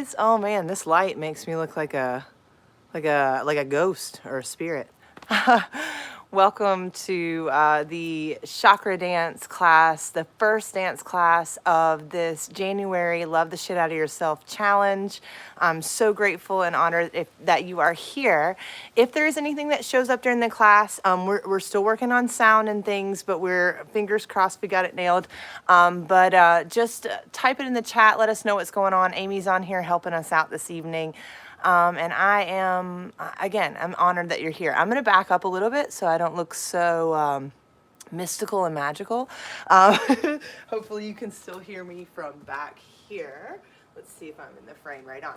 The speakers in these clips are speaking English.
guys. Oh man, this light makes me look like a ghost or a spirit. Welcome to the Chakra Dance class, the first dance class of this January Love the Shit Out of Yourself challenge. I'm so grateful and honored that you are here. If there is anything that shows up during the class, we're still working on sound and things, but we're fingers crossed we got it nailed. Just type it in the chat. Let us know what's going on. Amy's on here helping us out this evening. And I am, again, I'm honored that you're here. I'm going to back up a little bit so I don't look so mystical and magical. Hopefully you can still hear me from back here. Let's see if I'm in the frame right on.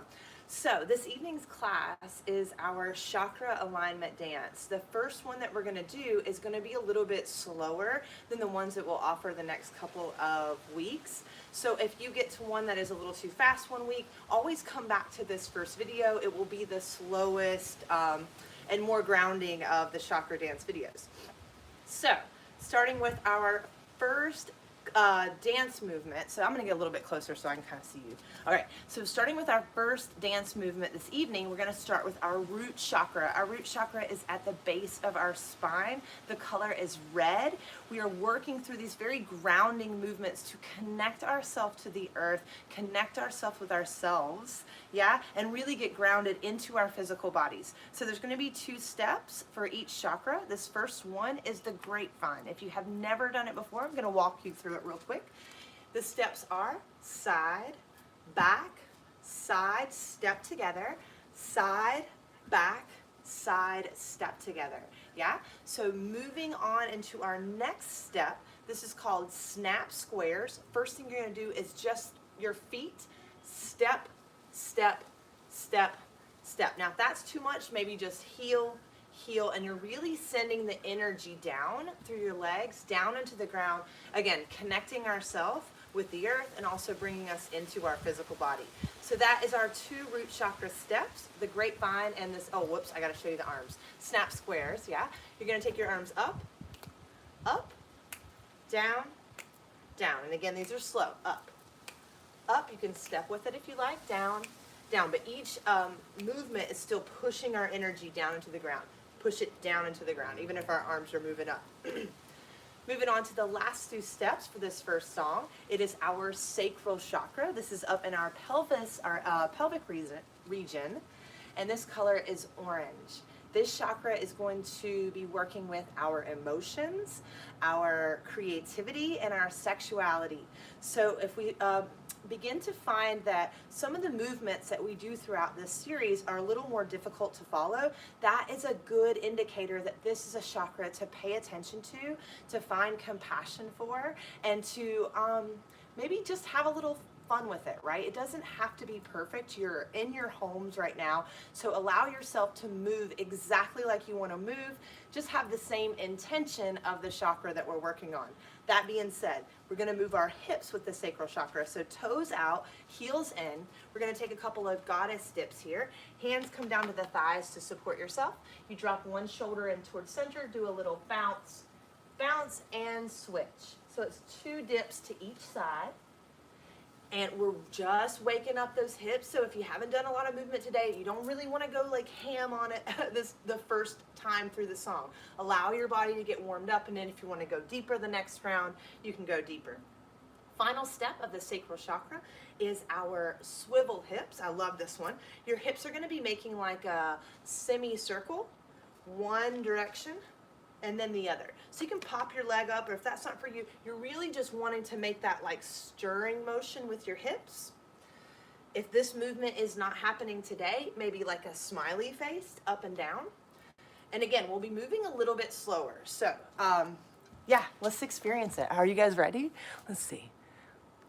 So this evening's class is our chakra alignment dance. The first one that we're going to do is going to be a little bit slower than the ones that we'll offer the next couple of weeks. So if you get to one that is a little too fast one week, always come back to this first video. It will be the slowest and more grounding of the chakra dance videos. So starting with our first dance movement. So I'm going to get a little bit closer so I can kind of see you. All right, so starting with our first dance movement this evening, we're going to start with our root chakra. Our root chakra is at the base of our spine. The color is red. We are working through these very grounding movements to connect ourselves to the earth, connect ourselves with ourselves, yeah, and really get grounded into our physical bodies. So there's going to be 2 steps for each chakra. This first one is the grapevine. If you have never done it before, I'm going to walk you through it real quick. The steps are side, back, side, step together, side, back, side, step together. Yeah? So moving on into our next step, this is called snap squares. First thing you're going to do is just your feet, step, step, step, step. Now if that's too much, maybe just heel, heel, and you're really sending the energy down through your legs, down into the ground. Again, connecting ourselves with the earth and also bringing us into our physical body. So that is our 2 root chakra steps, the grapevine and this, oh, whoops, I got to show you the arms. Snap squares, yeah. You're going to take your arms up, up, down, down. And again, these are slow. Up, up. You can step with it if you like. Down, down. But each movement is still pushing our energy down into the ground. Push it down into the ground, even if our arms are moving up. Moving on to the last 2 steps for this first song. It is our sacral chakra. This is up in our pelvis, our pelvic region, and this color is orange. This chakra is going to be working with our emotions, our creativity, and our sexuality. So if we begin to find that some of the movements that we do throughout this series are a little more difficult to follow, that is a good indicator that this is a chakra to pay attention to find compassion for, and to maybe just have a little fun with it, right? It doesn't have to be perfect. You're in your homes right now, so allow yourself to move exactly like you want to move. Just have the same intention of the chakra that we're working on. That being said, we're going to move our hips with the sacral chakra. So toes out, heels in. We're going to take a couple of goddess dips here. Hands come down to the thighs to support yourself. You drop one shoulder in towards center, do a little bounce, bounce, and switch. So it's 2 dips to each side. And we're just waking up those hips. So if you haven't done a lot of movement today, you don't really want to go like ham on it the first time through the song. Allow your body to get warmed up, and then if you want to go deeper the next round, you can go deeper. Final step of the sacral chakra is our swivel hips. I love this one. Your hips are going to be making like a semicircle, one direction and then the other. So you can pop your leg up, or if that's not for you, you're really just wanting to make that like stirring motion with your hips. If this movement is not happening today, maybe like a smiley face up and down. And again, we'll be moving a little bit slower. So yeah, let's experience it. Are you guys ready? Let's see.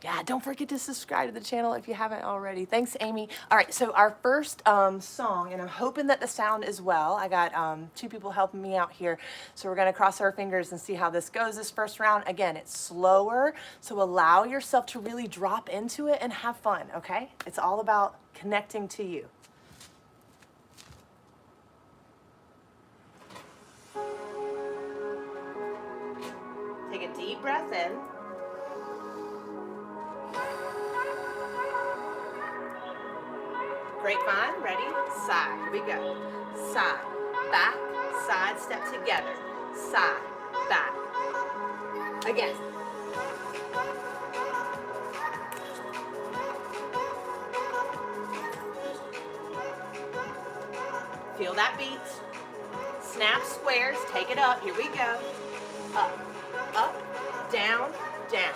Yeah, don't forget to subscribe to the channel if you haven't already. Thanks, Amy. All right, so our first song, and I'm hoping that the sound is well. I got 2 people helping me out here. So we're gonna cross our fingers and see how this goes this first round. Again, it's slower, so allow yourself to really drop into it and have fun, okay? It's all about connecting to you. Take a deep breath in. Grapevine, ready, side, here we go. Side, back, side, step together. Side, back. Again. Feel that beat. Snap squares, take it up, here we go. Up, up, down, down.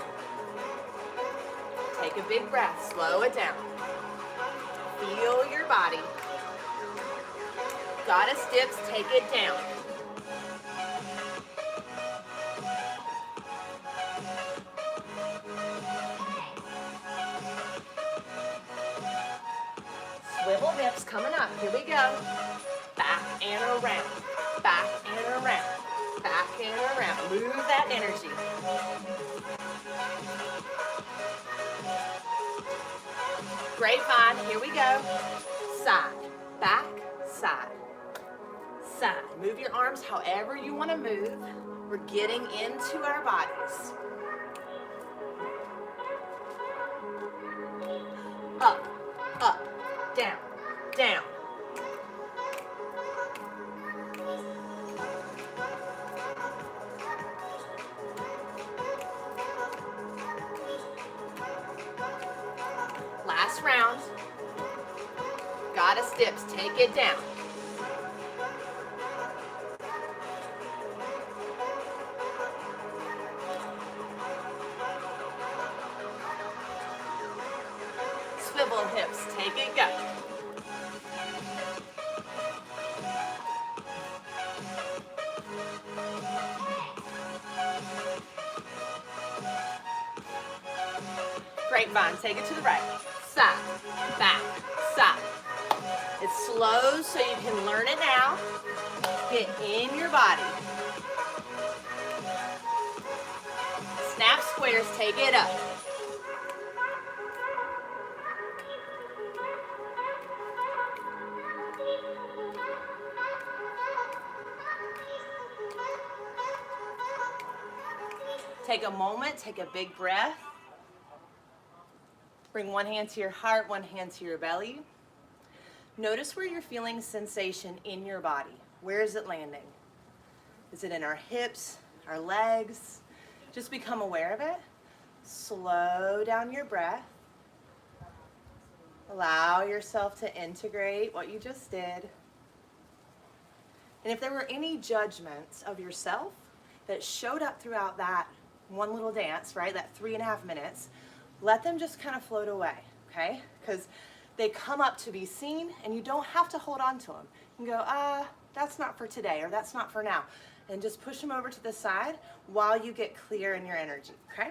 Take a big breath, slow it down. Feel your body. Goddess dips, take it down. Swivel hips coming up, here we go. Back and around, back and around, back and around. Move that energy. Grapevine, here we go. Side, back, side, side. Move your arms however you want to move. We're getting into our bodies. Up, up, down, down. Last round. Goddess dips, take it down. Swivel hips, take it, go. Grapevine, take it to the right. Side, back, side. It's slow so you can learn it now. Get in your body. Snap squares, take it up. Take a moment, take a big breath. Bring one hand to your heart, one hand to your belly. Notice where you're feeling sensation in your body. Where is it landing? Is it in our hips, our legs? Just become aware of it. Slow down your breath. Allow yourself to integrate what you just did. And if there were any judgments of yourself that showed up throughout that one little dance, right, that 3.5 minutes, let them just kind of float away, okay? Because they come up to be seen, and you don't have to hold on to them. You can go, that's not for today, or that's not for now. And just push them over to the side while you get clear in your energy, okay?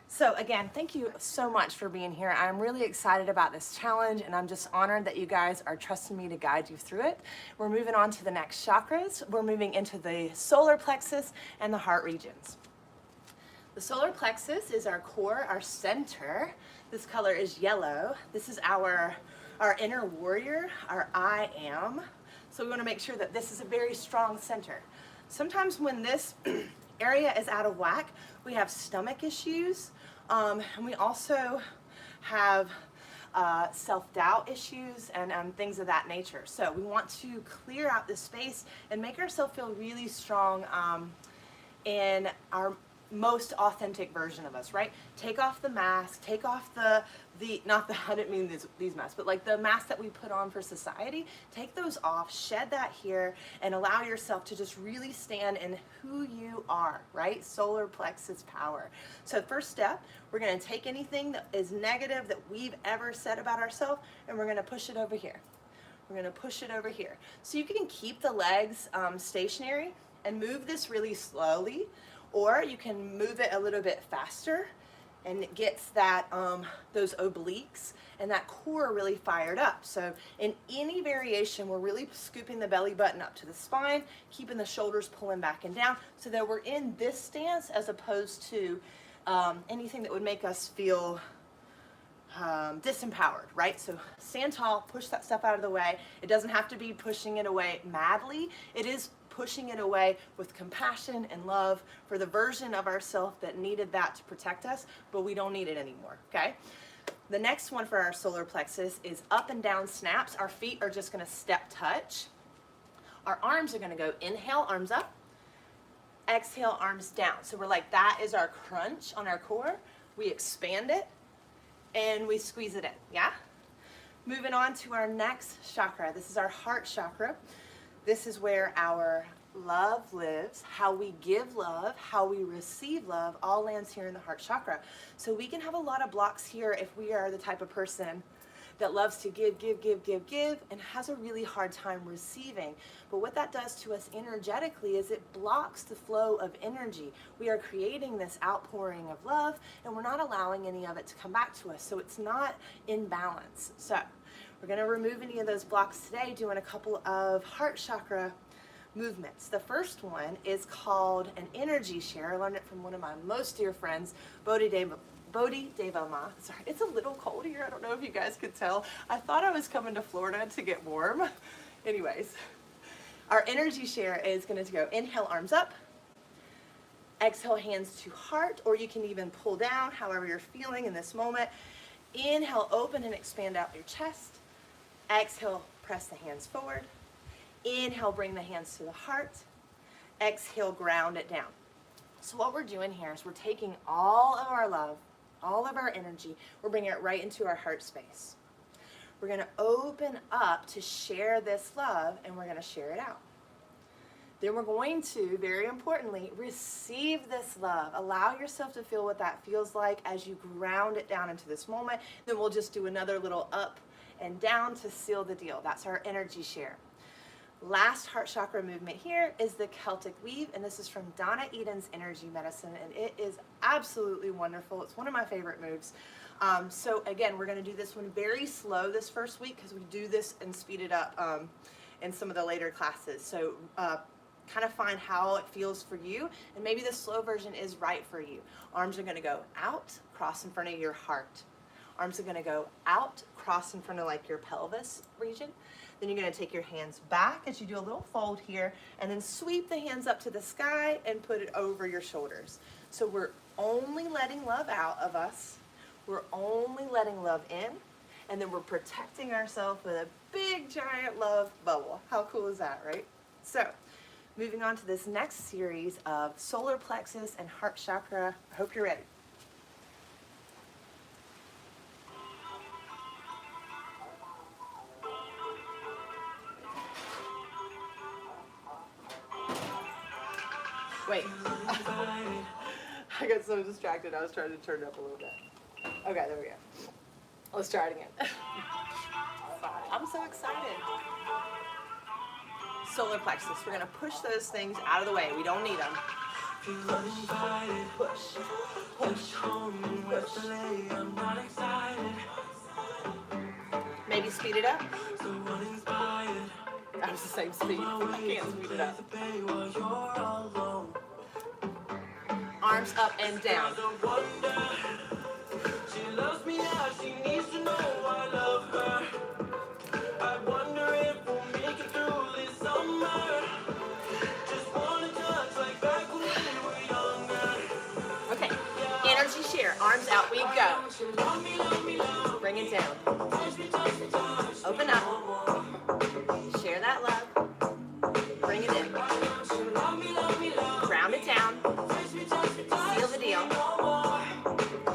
So again, thank you so much for being here. I'm really excited about this challenge, and I'm just honored that you guys are trusting me to guide you through it. We're moving on to the next chakras. We're moving into the solar plexus and the heart regions. The solar plexus is our core, our center. This color is yellow. This is our inner warrior, our I am. So we want to make sure that this is a very strong center. Sometimes when this area is out of whack, we have stomach issues, and we also have self-doubt issues and things of that nature. So we want to clear out this space and make ourselves feel really strong in our most authentic version of us, right? Take off the mask, take off the not the, I didn't mean these masks, but like the masks that we put on for society, take those off, shed that here, and allow yourself to just really stand in who you are, right? Solar plexus power. So first step, we're gonna take anything that is negative that we've ever said about ourselves, and we're gonna push it over here. We're gonna push it over here. So you can keep the legs stationary and move this really slowly, or you can move it a little bit faster, and it gets that those obliques and that core really fired up. So in any variation, we're really scooping the belly button up to the spine, keeping the shoulders pulling back and down, so that we're in this stance as opposed to anything that would make us feel disempowered, right? So stand tall, push that stuff out of the way. It doesn't have to be pushing it away madly. It is pushing it away with compassion and love for the version of ourselves that needed that to protect us, but we don't need it anymore, okay? The next one for our solar plexus is up and down snaps. Our feet are just going to step touch. Our arms are going to go inhale, arms up, exhale, arms down. So we're like, that is our crunch on our core. We expand it and we squeeze it in, yeah? Moving on to our next chakra. This is our heart chakra. This is where our love lives, how we give love, how we receive love, all lands here in the heart chakra. So we can have a lot of blocks here if we are the type of person that loves to give, and has a really hard time receiving. But what that does to us energetically is it blocks the flow of energy. We are creating this outpouring of love, and we're not allowing any of it to come back to us. So it's not in balance. So we're going to remove any of those blocks today, doing a couple of heart chakra movements. The first one is called an energy share. I learned it from one of my most dear friends, Bodhideva Ma. Sorry, it's a little cold here. I don't know if you guys could tell. I thought I was coming to Florida to get warm. Anyways, our energy share is going to go inhale, arms up, exhale, hands to heart, or you can even pull down, however you're feeling in this moment. Inhale, open and expand out your chest. Exhale, press the hands forward. Inhale, bring the hands to the heart. Exhale, ground it down. So what we're doing here is we're taking all of our love, all of our energy, we're bringing it right into our heart space. We're going to open up to share this love, and we're going to share it out. Then we're going to, very importantly, receive this love. Allow yourself to feel what that feels like as you ground it down into this moment. Then we'll just do another little up and down to seal the deal. That's our energy share. Last heart chakra movement here is the Celtic weave, and this is from Donna Eden's Energy Medicine, and it is absolutely wonderful. It's one of my favorite moves. So again, we're going to do this one very slow this first week because we do this and speed it up in some of the later classes. So kind of find how it feels for you, and maybe the slow version is right for you. Arms are going to go out, cross in front of your heart. Arms are going to go out, cross in front of like your pelvis region. Then you're going to take your hands back as you do a little fold here, and then sweep the hands up to the sky and put it over your shoulders. So we're only letting love out of us. We're only letting love in, and then we're protecting ourselves with a big giant love bubble. How cool is that, right? So moving on to this next series of solar plexus and heart chakra. I hope you're ready. Wait, I got so distracted. I was trying to turn it up a little bit. Okay, there we go. Let's try it again. I'm so excited. Solar plexus. We're going to push those things out of the way. We don't need them. Push, push, push, push. Maybe speed it up. That was the same speed. I can't speed it up. Arms up and down. She loves me now, she needs to know I love her. I wonder if we'll make it through this summer. Just wanna touch like back when we were younger. Okay, energy share, arms out, we go. Bring it down. Open up. Share that love. Bring it in. Ground it down. Seal the deal.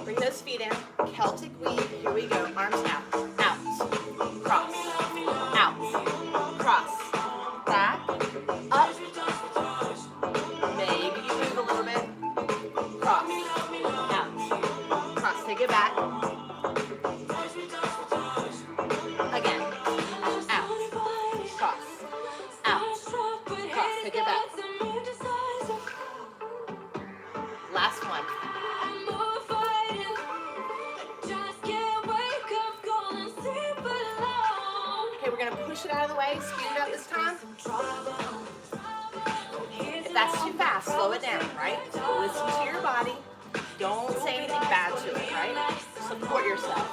Bring those feet in. Celtic weave. Here we go. Arms out. Out. Cross. Out. Cross. Back. Up. Maybe you move a little bit. Cross. Out. Cross. Take it back. Again. Out. Cross. Out. Cross. Take it back. Last one. Okay, we're going to push it out of the way, speed it up this time. If that's too fast, slow it down, right? Listen to your body. Don't say anything bad to it, right? Support yourself.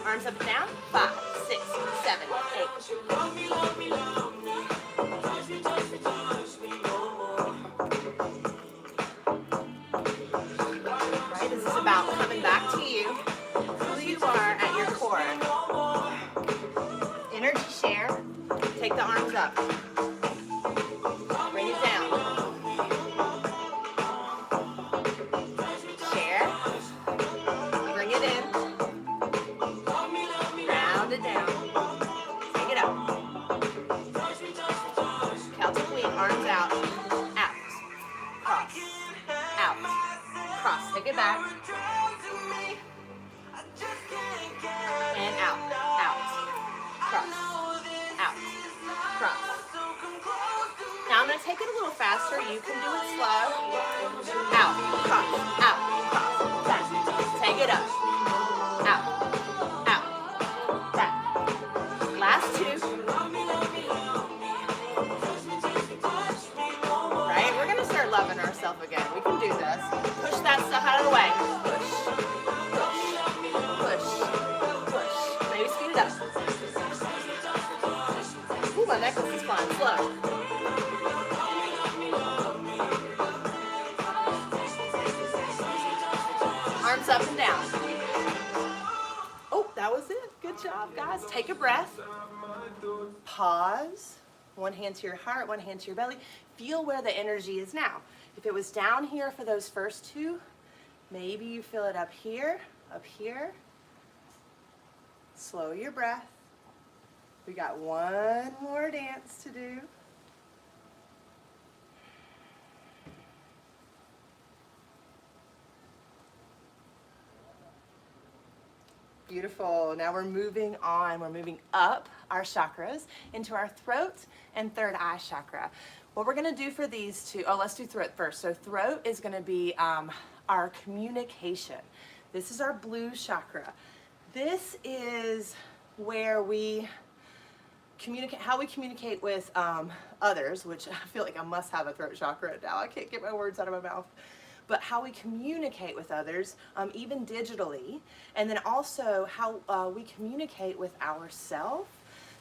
Arms up and down. 5, 6, 7, 8. Coming back to you, who you are at your core. Energy share. Take the arms up. Bring it down. Share. Bring it in. Round it down. Take it up. Celtic wing, arms out. Out. Cross. Out. Cross. Take it back. And out. Out. Cross. Out. Cross. Now I'm going to take it a little faster. You can do it slow. Out. Cross. Out. Cross. Back. Take it up. Out. Out. Back. Last two. Right? We're going to start loving ourselves again. We can do this. Push that stuff out of the way. Push. Push. Push. Push. Maybe speed it up. Ooh, my necklace is fun. Slow. Arms up and down. Oh, that was it. Good job, guys. Take a breath. Pause. One hand to your heart, one hand to your belly. Feel where the energy is now. If it was down here for those first two, maybe you feel it up here, up here. Slow your breath. We got one more dance to do. Beautiful. Now we're moving on. We're moving up our chakras into our throat and third eye chakra. What we're going to do for these two, let's do throat first. So throat is going to be our communication. This is our blue chakra. This is where we communicate, how we communicate with others, which I feel like I must have a throat chakra now. I can't get my words out of my mouth. But how we communicate with others, even digitally, and then also how we communicate with ourselves.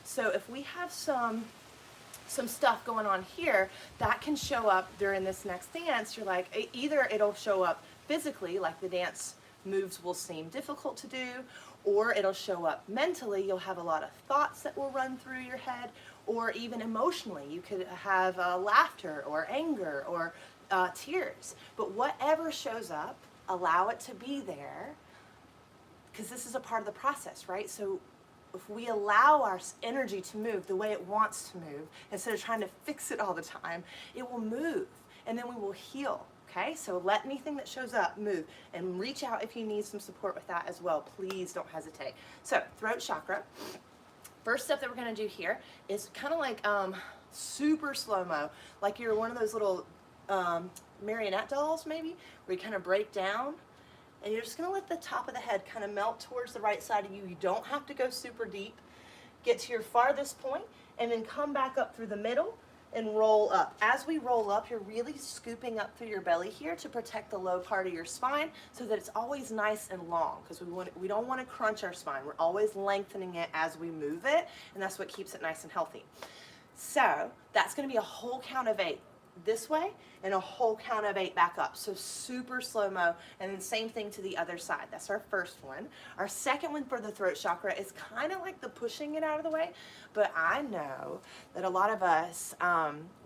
So if we have some stuff going on here, that can show up during this next dance. You're like, either it'll show up physically, like the dance moves will seem difficult to do, or it'll show up mentally. You'll have a lot of thoughts that will run through your head, or even emotionally. You could have laughter or anger or tears. But whatever shows up, allow it to be there, because this is a part of the process, right? So if we allow our energy to move the way it wants to move, instead of trying to fix it all the time, it will move, and then we will heal. Okay, so let anything that shows up move, and reach out if you need some support with that as well. Please don't hesitate. So throat chakra. First step that we're going to do here is kind of like super slow-mo, like you're one of those little marionette dolls maybe, where you kind of break down, and you're just going to let the top of the head kind of melt towards the right side of you. You don't have to go super deep. Get to your farthest point, and then come back up through the middle and roll up. As we roll up, you're really scooping up through your belly here to protect the low part of your spine, so that it's always nice and long, because we don't want to crunch our spine. We're always lengthening it as we move it, and that's what keeps it nice and healthy. So that's going to be a whole count of 8 this way and a whole count of 8 back up. So super slow-mo, and then same thing to the other side. That's our first one. Our second one for the throat chakra is kind of like the pushing it out of the way, but I know that a lot of us,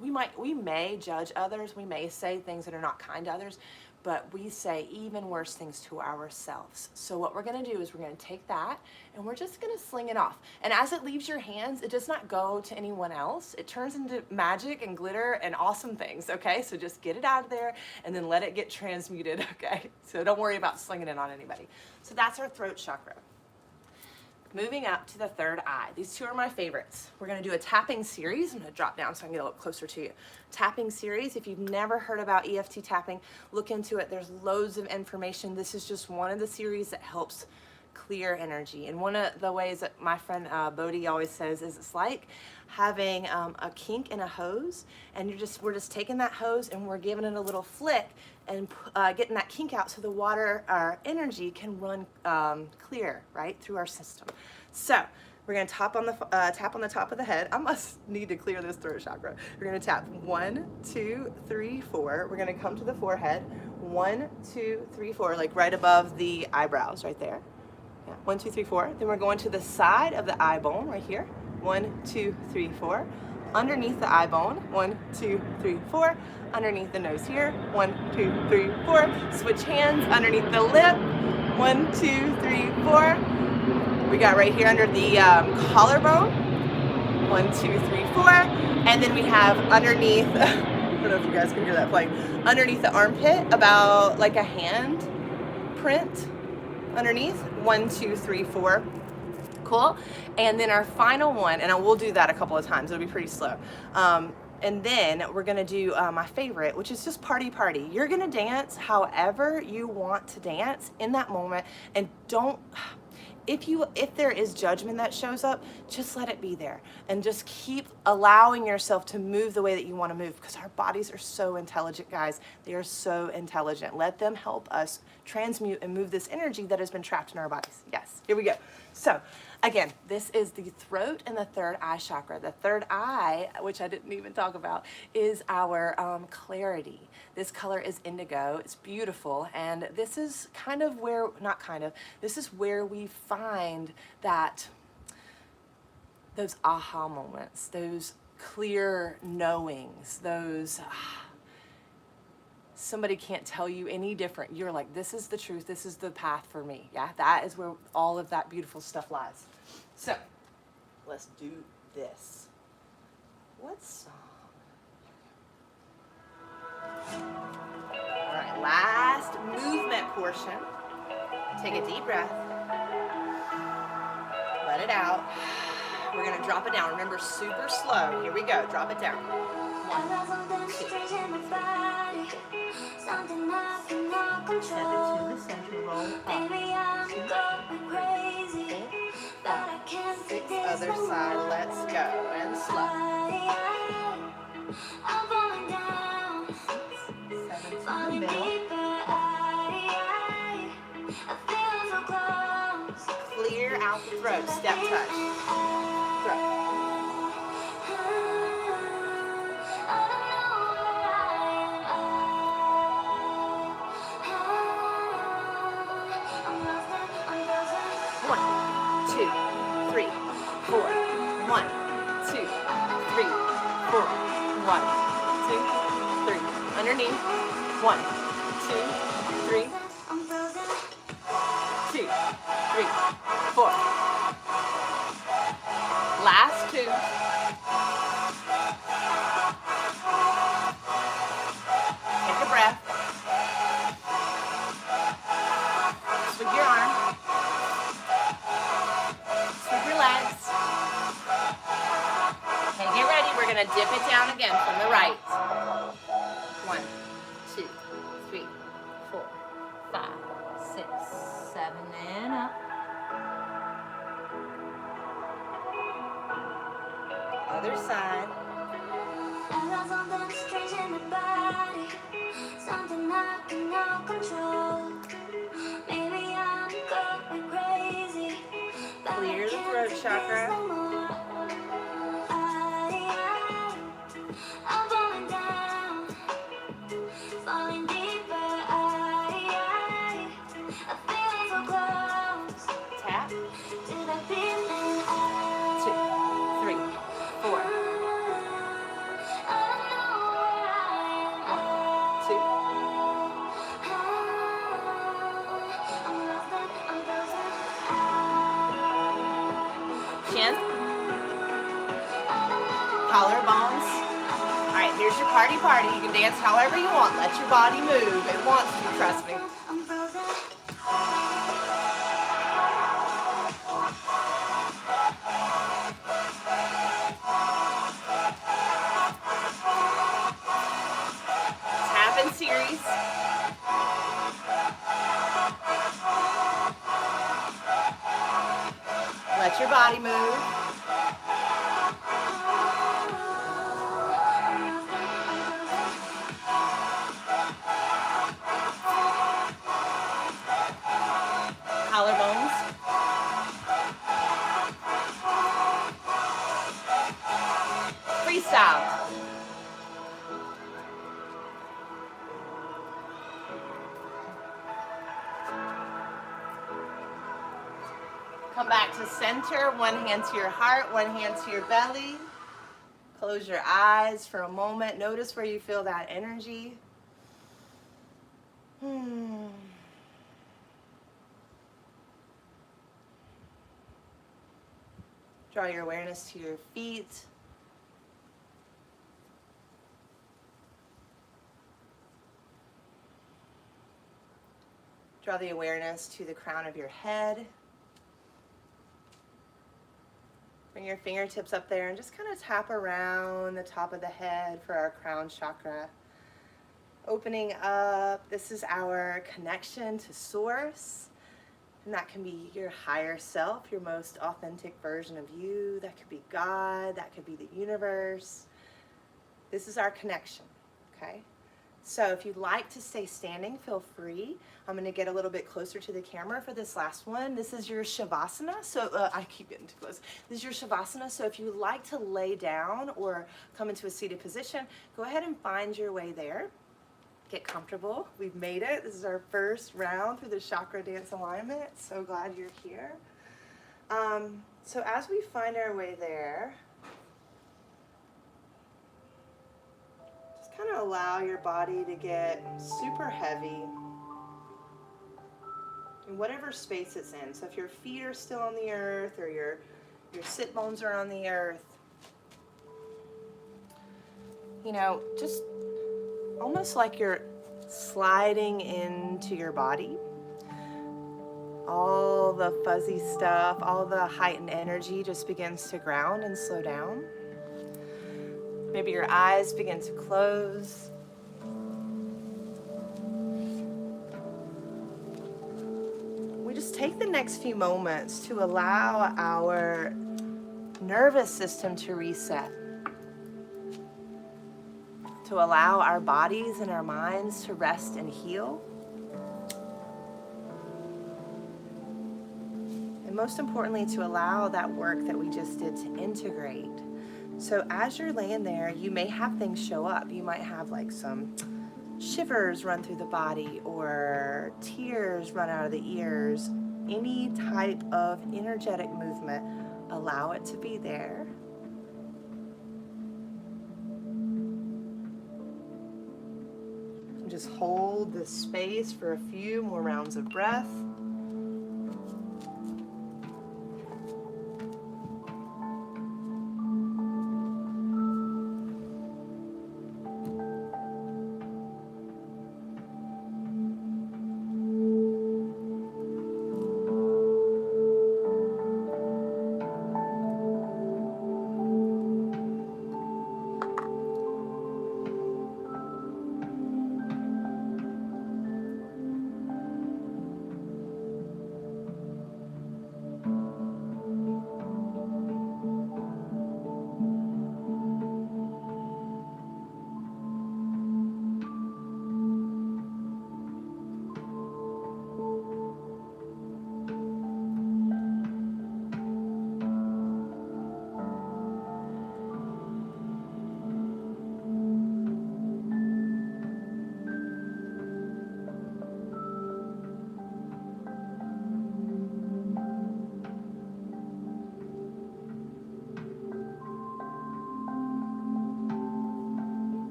we may judge others, we may say things that are not kind to others, but we say even worse things to ourselves. So what we're going to do is we're going to take that and we're just going to sling it off. And as it leaves your hands, it does not go to anyone else. It turns into magic and glitter and awesome things, okay? So just get it out of there and then let it get transmuted, okay? So don't worry about slinging it on anybody. So that's our throat chakra. Moving up to the third eye. These two are my favorites. We're going to do a tapping series. I'm going to drop down so I can get a little closer to you. Tapping series. If you've never heard about EFT tapping, look into it. There's loads of information. This is just one of the series that helps clear energy. And one of the ways that my friend Bodhi always says is it's like having a kink in a hose, and we're just taking that hose and we're giving it a little flick and getting that kink out so the water, our energy, can run clear right through our system. So we're going to tap on the top of the head. I must need to clear this throat chakra. We're going to tap 1, 2, 3, 4. We're going to come to the forehead. 1, 2, 3, 4, like right above the eyebrows right there. Yeah. 1, 2, 3, 4. Then we're going to the side of the eye bone right here. 1, 2, 3, 4. Underneath the eye bone. 1, 2, 3, 4. Underneath the nose here. 1, 2, 3, 4. Switch hands underneath the lip. 1, 2, 3, 4. We got right here under the collarbone. 1, 2, 3, 4. And then we have underneath, I don't know if you guys can hear that playing, underneath the armpit, about like a hand print underneath. 1, 2, 3, 4. Cool. And then our final one, and I will do that a couple of times, it'll be pretty slow. And then we're gonna do my favorite, which is just party party. You're gonna dance however you want to dance in that moment, and don't, if there is judgment that shows up, just let it be there and just keep allowing yourself to move the way that you want to move, because our bodies are so intelligent, guys. They are so intelligent. Let them help us transmute and move this energy that has been trapped in our bodies. Yes, here we go. So again, this is the throat and the third eye chakra. The third eye, which I didn't even talk about, is our clarity. This color is indigo. It's beautiful, and this is kind of where, not kind of, this is where we find that those aha moments, those clear knowings, those somebody can't tell you any different. You're like, this is the truth, this is the path for me. Yeah, that is where all of that beautiful stuff lies. So let's do this. What song? All right, last movement portion. Take a deep breath. Let it out. We're gonna drop it down. Remember, super slow. Here we go. Drop it down. 1, 2. Step into the center, roll up. 2, 3, 4, 5, 6. Other side. Let's go. And slow. 7 to the middle. Clear out the throat. Step touch. Throat. Underneath. 1, 2, 3. 2, 3, 4. Last 2. Take a breath. Sweep your arm. Sweep your legs. Okay, get ready. We're going to dip it down again from the right. 1, 2, 3, 4, 5, 6, 7, and up. Other side. Something strange in the body, something I cannot control. Maybe I'm going crazy. Clear the throat chakra. Collarbones. All right, here's your party. You can dance however you want. Let your body move. It wants to, trust me. Tap in series. Let your body move. Collarbones. Freestyle. Come back to center, one hand to your heart, one hand to your belly. Close your eyes for a moment. Notice where you feel that energy. Draw your awareness to your feet. Draw the awareness to the crown of your head. Bring your fingertips up there and just kind of tap around the top of the head for our crown chakra. Opening up, this is our connection to source. And that can be your higher self, your most authentic version of you. That could be God, that could be the universe. This is our connection, okay? So if you'd like to stay standing, feel free. I'm gonna get a little bit closer to the camera for this last one. This is your Shavasana. So I keep getting too close. This is your Shavasana. So if you'd like to lay down or come into a seated position, go ahead and find your way there. Get comfortable. We've made it. This is our first round through the Chakra Dance alignment. So glad you're here. So as we find our way there, just kind of allow your body to get super heavy in whatever space it's in. So if your feet are still on the earth or your sit bones are on the earth, you know, just almost like you're sliding into your body. All the fuzzy stuff, all the heightened energy just begins to ground and slow down. Maybe your eyes begin to close. We just take the next few moments to allow our nervous system to reset, to allow our bodies and our minds to rest and heal. And most importantly, to allow that work that we just did to integrate. So as you're laying there, you may have things show up. You might have like some shivers run through the body or tears run out of the ears. Any type of energetic movement, allow it to be there. Just hold this space for a few more rounds of breath.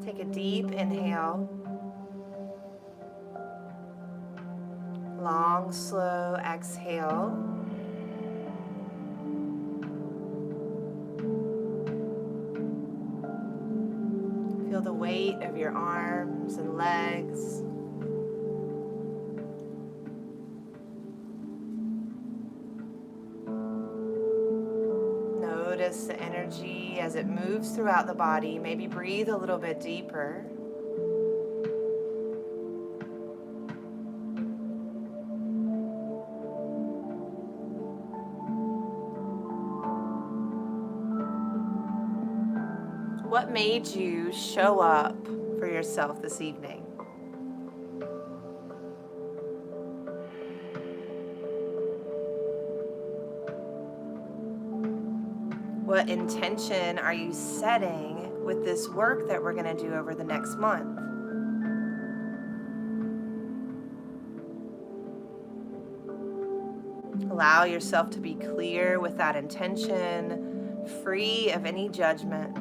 Take a deep inhale. Long, slow exhale. Feel the weight of your arms and legs. Notice the energy as it moves throughout the body. Maybe breathe a little bit deeper. What made you show up for yourself this evening? What intention are you setting with this work that we're going to do over the next month? Allow yourself to be clear with that intention, free of any judgment.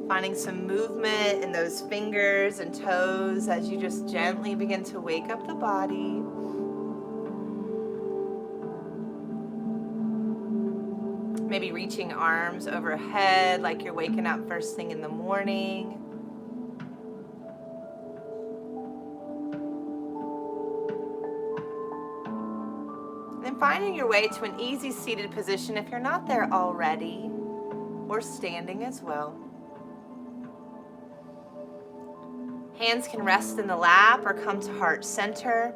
Finding some movement in those fingers and toes as you just gently begin to wake up the body. Maybe reaching arms overhead like you're waking up first thing in the morning. Then finding your way to an easy seated position if you're not there already, or standing as well. Hands can rest in the lap or come to heart center.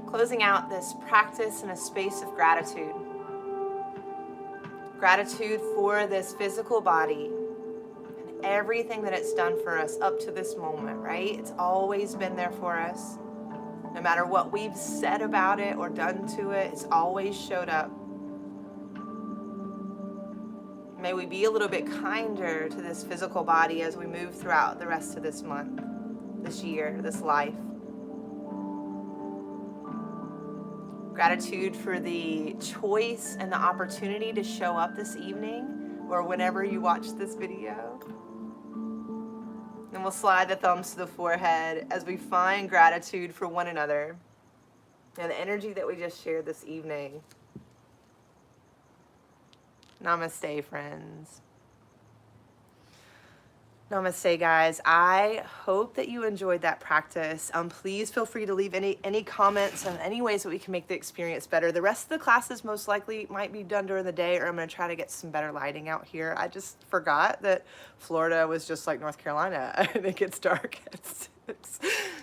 Closing out this practice in a space of gratitude. Gratitude for this physical body and everything that it's done for us up to this moment, right? It's always been there for us. No matter what we've said about it or done to it, it's always showed up. May we be a little bit kinder to this physical body as we move throughout the rest of this month, this year, this life. Gratitude for the choice and the opportunity to show up this evening or whenever you watch this video. And we'll slide the thumbs to the forehead as we find gratitude for one another and the energy that we just shared this evening. Namaste, friends. Namaste, guys. I hope that you enjoyed that practice. Please feel free to leave any comments on any ways that we can make the experience better. The rest of the classes most likely might be done during the day, or I'm going to try to get some better lighting out here. I just forgot that Florida was just like North Carolina. I think it's dark at 6.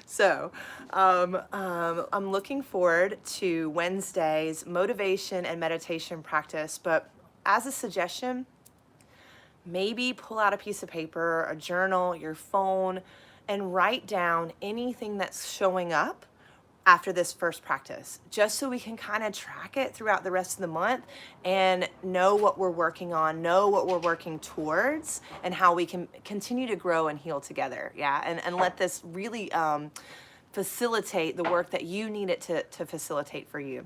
So I'm looking forward to Wednesday's motivation and meditation practice, but as a suggestion, maybe pull out a piece of paper, a journal, your phone, and write down anything that's showing up after this first practice, just so we can kind of track it throughout the rest of the month and know what we're working on, know what we're working towards, and how we can continue to grow and heal together. Yeah, and let this really facilitate the work that you need it to facilitate for you.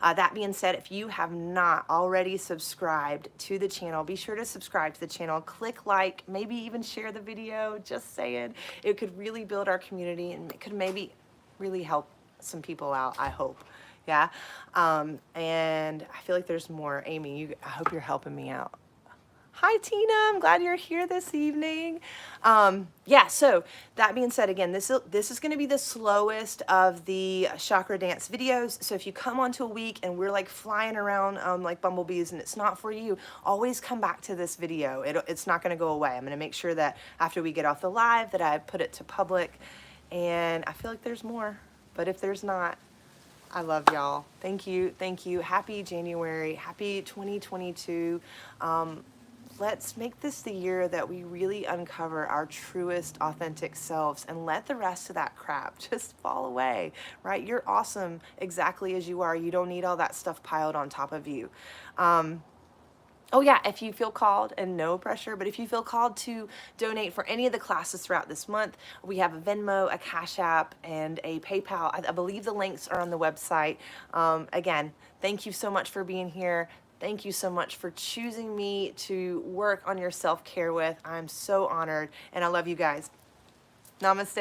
That being said, if you have not already subscribed to the channel, be sure to subscribe to the channel, click like, maybe even share the video, just saying. It could really build our community and it could maybe really help some people out, I hope. Yeah, and I feel like there's more. Amy, I hope you're helping me out. Hi, Tina. I'm glad you're here this evening. Yeah, so that being said, again, this is going to be the slowest of the Chakra Dance videos. So if you come onto a week and we're like flying around like bumblebees and it's not for you, always come back to this video. It's not going to go away. I'm going to make sure that after we get off the live that I put it to public. And I feel like there's more. But if there's not, I love y'all. Thank you. Thank you. Happy January. Happy 2022. Let's make this the year that we really uncover our truest, authentic selves and let the rest of that crap just fall away, right? You're awesome exactly as you are. You don't need all that stuff piled on top of you. Oh yeah, if you feel called, and no pressure, but if you feel called to donate for any of the classes throughout this month, we have a Venmo, a Cash App, and a PayPal. I believe the links are on the website. Again, thank you so much for being here. Thank you so much for choosing me to work on your self-care with. I'm so honored, and I love you guys. Namaste.